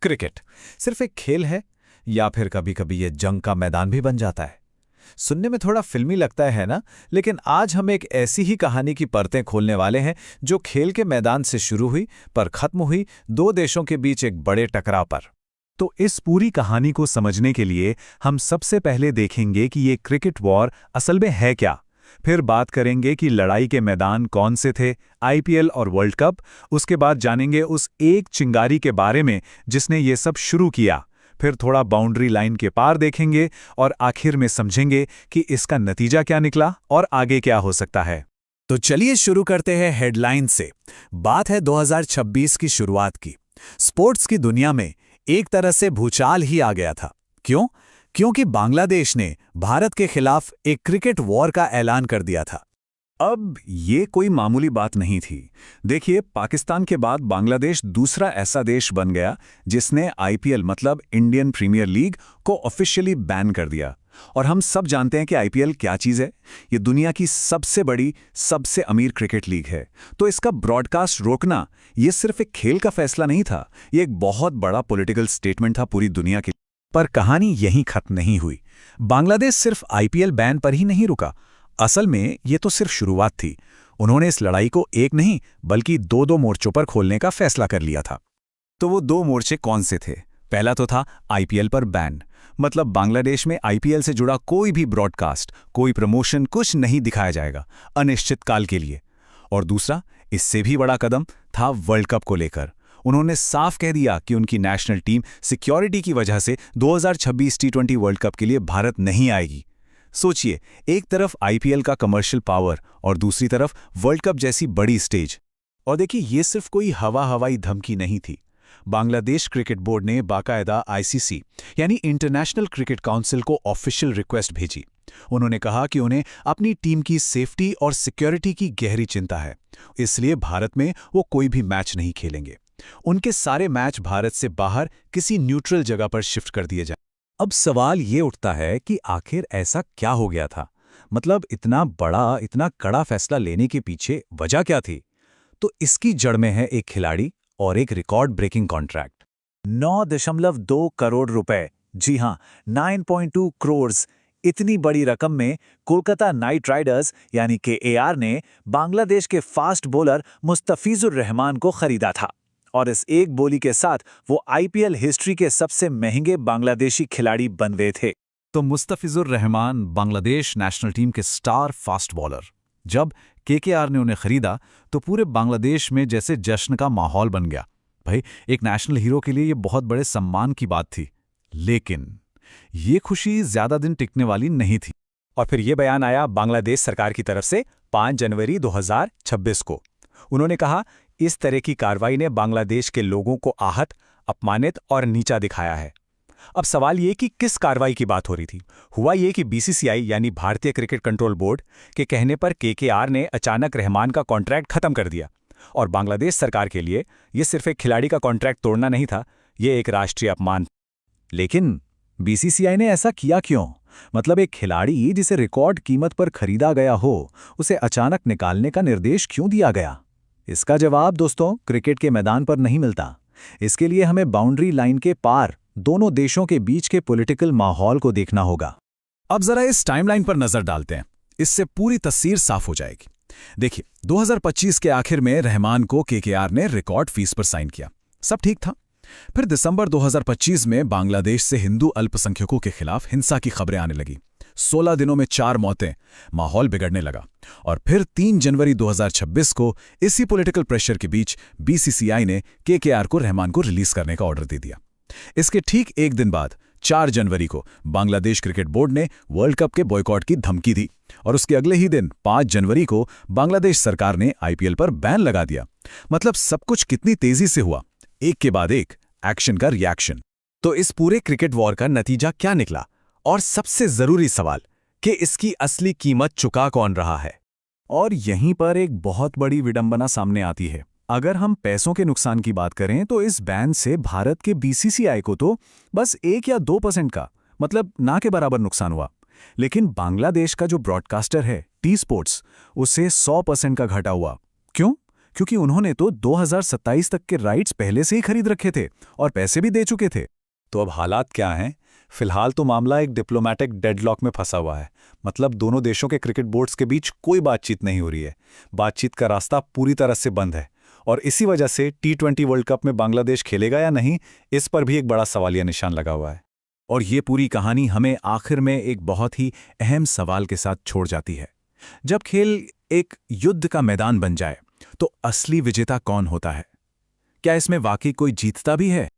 Cricket सिर्फ एक खेल है या फिर कभी-कभी ये जंग का मैदान भी बन जाता है। सुनने में थोड़ा फिल्मी लगता है ना, लेकिन आज हम एक ऐसी ही कहानी की परतें खोलने वाले हैं जो खेल के मैदान से शुरू हुई पर खत्म हुई दो देशों के बीच एक बड़े टकराव पर। तो इस पूरी कहानी को समझने के लिए हम सबसे पहले देखेंगे कि ये क्रिकेट वॉर असल में है क्या। फिर बात करेंगे कि लड़ाई के मैदान कौन से थे, आईपीएल और वर्ल्ड कप। उसके बाद जानेंगे उस एक चिंगारी के बारे में जिसने ये सब शुरू किया। फिर थोड़ा बाउंड्री लाइन के पार देखेंगे और आखिर में समझेंगे कि इसका नतीजा क्या निकला और आगे क्या हो सकता है। तो चलिए शुरू करते हैं हेडलाइन से। बात है 2026 की शुरुआत की। स्पोर्ट्स की दुनिया में एक तरह से भूचाल ही आ गया था। क्यों? क्योंकि बांग्लादेश ने भारत के खिलाफ एक क्रिकेट वॉर का ऐलान कर दिया था। अब ये कोई मामूली बात नहीं थी। देखिए, पाकिस्तान के बाद बांग्लादेश दूसरा ऐसा देश बन गया जिसने आईपीएल मतलब इंडियन प्रीमियर लीग को ऑफिशियली बैन कर दिया। और हम सब जानते हैं कि आईपीएल क्या चीज़ है। ये दुनिया की सबसे बड़ी, सबसे अमीर क्रिकेट लीग है। तो इसका ब्रॉडकास्ट रोकना ये सिर्फ एक खेल का फैसला नहीं था, ये एक बहुत बड़ा पॉलिटिकल स्टेटमेंट था पूरी दुनिया के। पर कहानी यहीं खत्म नहीं हुई। बांग्लादेश सिर्फ आईपीएल बैन पर ही नहीं रुका। असल में ये तो सिर्फ शुरुआत थी। उन्होंने इस लड़ाई को एक नहीं बल्कि दो मोर्चों पर खोलने का फैसला कर लिया था। तो वो दो मोर्चे कौन से थे? पहला तो था आईपीएल पर बैन, मतलब बांग्लादेश में आईपीएल से जुड़ा कोई भी ब्रॉडकास्ट, कोई प्रमोशन, कुछ नहीं दिखाया जाएगा अनिश्चित काल के लिए। और दूसरा, इससे भी बड़ा कदम था वर्ल्ड कप को लेकर। उन्होंने साफ कह दिया कि उनकी नेशनल टीम सिक्योरिटी की वजह से 2026 टी20 वर्ल्ड कप के लिए भारत नहीं आएगी। सोचिए, एक तरफ आईपीएल का कमर्शियल पावर और दूसरी तरफ वर्ल्ड कप जैसी बड़ी स्टेज। और देखिए, ये सिर्फ कोई हवाई धमकी नहीं थी। बांग्लादेश क्रिकेट बोर्ड ने बाकायदा आईसीसी यानी इंटरनेशनल क्रिकेट काउंसिल को ऑफिशियल रिक्वेस्ट भेजी। उन्होंने कहा कि उन्हें अपनी टीम की सेफ्टी और सिक्योरिटी की गहरी चिंता है, इसलिए भारत में वो कोई भी मैच नहीं खेलेंगे। उनके सारे मैच भारत से बाहर किसी न्यूट्रल जगह पर शिफ्ट कर दिए जाए। अब सवाल ये उठता है कि आखिर ऐसा क्या हो गया था? मतलब इतना बड़ा, इतना कड़ा फैसला लेने के पीछे वजह क्या थी? तो इसकी जड़ में है एक खिलाड़ी और एक रिकॉर्ड ब्रेकिंग कॉन्ट्रैक्ट। 9.2 करोड़ रुपए, जी हां, 9.2 करोड़। इतनी बड़ी रकम में कोलकाता नाइट राइडर्स यानी केकेआर ने बांग्लादेश के फास्ट बॉलर मुस्तफिजुर रहमान को खरीदा था। और इस एक बोली के साथ वो आईपीएल हिस्ट्री के सबसे महंगे बांग्लादेशी खिलाड़ी बन गए थे। तो मुस्तफिजुर रहमान बांग्लादेश नेशनल टीम के स्टार फास्ट बॉलर। जब केकेआर ने उन्हें खरीदा तो पूरे बांग्लादेश में जैसे जश्न का माहौल बन गया। भाई, एक नेशनल हीरो के लिए ये बहुत बड़े सम्मान की बात थी। लेकिन ये खुशी ज्यादा दिन टिकने वाली नहीं थी। और फिर ये बयान आया बांग्लादेश सरकार की तरफ से 5 जनवरी 2026 को। उन्होंने कहा, इस तरह की कार्रवाई ने बांग्लादेश के लोगों को आहत, अपमानित और नीचा दिखाया है। अब सवाल ये कि किस कार्रवाई की बात हो रही थी। हुआ ये कि बीसीसीआई यानी भारतीय क्रिकेट कंट्रोल बोर्ड के कहने पर केकेआर ने अचानक रहमान का कॉन्ट्रैक्ट खत्म कर दिया। और बांग्लादेश सरकार के लिए ये सिर्फ एक खिलाड़ी का कॉन्ट्रैक्ट तोड़ना नहीं था, ये एक राष्ट्रीय अपमान। लेकिन बीसीसीआई ने ऐसा किया क्यों? मतलब एक खिलाड़ी जिसे रिकॉर्ड कीमत पर खरीदा गया हो, उसे अचानक निकालने का निर्देश क्यों दिया गया? इसका जवाब दोस्तों क्रिकेट के मैदान पर नहीं मिलता। इसके लिए हमें बाउंड्री लाइन के पार दोनों देशों के बीच के पॉलिटिकल माहौल को देखना होगा। अब जरा इस टाइमलाइन पर नजर डालते हैं, इससे पूरी तस्वीर साफ हो जाएगी। देखिए, 2025 के आखिर में रहमान को केकेआर ने रिकॉर्ड फीस पर साइन किया, सब ठीक था। फिर दिसंबर 2025 में बांग्लादेश से हिंदू अल्पसंख्यकों के खिलाफ हिंसा की खबरें आने लगी। 16 दिनों में 4 मौतें, माहौल बिगड़ने लगा। और फिर 3 जनवरी 2026 को इसी पॉलिटिकल प्रेशर के बीच बीसीसीआई ने केकेआर को रहमान को रिलीज करने का ऑर्डर दे दिया। इसके ठीक एक दिन बाद 4 जनवरी को बांग्लादेश क्रिकेट बोर्ड ने वर्ल्ड कप के बॉयकॉट की धमकी दी। और उसके अगले ही दिन 5 जनवरी को बांग्लादेश सरकार ने आईपीएल पर बैन लगा दिया। मतलब सब कुछ कितनी तेजी से हुआ, एक के बाद एक एक्शन का रिएक्शन। तो इस पूरे क्रिकेट वॉर का नतीजा क्या निकला? और सबसे जरूरी सवाल कि इसकी असली कीमत चुका कौन रहा है? और यहीं पर एक बहुत बड़ी विडंबना सामने आती है। अगर हम पैसों के नुकसान की बात करें तो इस बैन से भारत के बीसीसीआई को तो बस 1 या 2% का, मतलब ना के बराबर नुकसान हुआ। लेकिन बांग्लादेश का जो ब्रॉडकास्टर है टी स्पोर्ट्स, उसे 100% का घाटा हुआ। क्यों? क्योंकि उन्होंने तो 2027 तक के राइट्स पहले से ही खरीद रखे थे और पैसे भी दे चुके थे। तो अब हालात क्या हैं? फिलहाल तो मामला एक डिप्लोमेटिक डेडलॉक में फंसा हुआ है। मतलब दोनों देशों के क्रिकेट बोर्ड्स के बीच कोई बातचीत नहीं हो रही है। बातचीत का रास्ता पूरी तरह से बंद है और इसी वजह से T20 वर्ल्ड कप में बांग्लादेश खेलेगा या नहीं, इस पर भी एक बड़ा सवालिया निशान लगा हुआ है। और ये पूरी कहानी हमें आखिर में एक बहुत ही अहम सवाल के साथ छोड़ जाती है। जब खेल एक युद्ध का मैदान बन जाए तो असली विजेता कौन होता है? क्या इसमें वाकई कोई जीतता भी है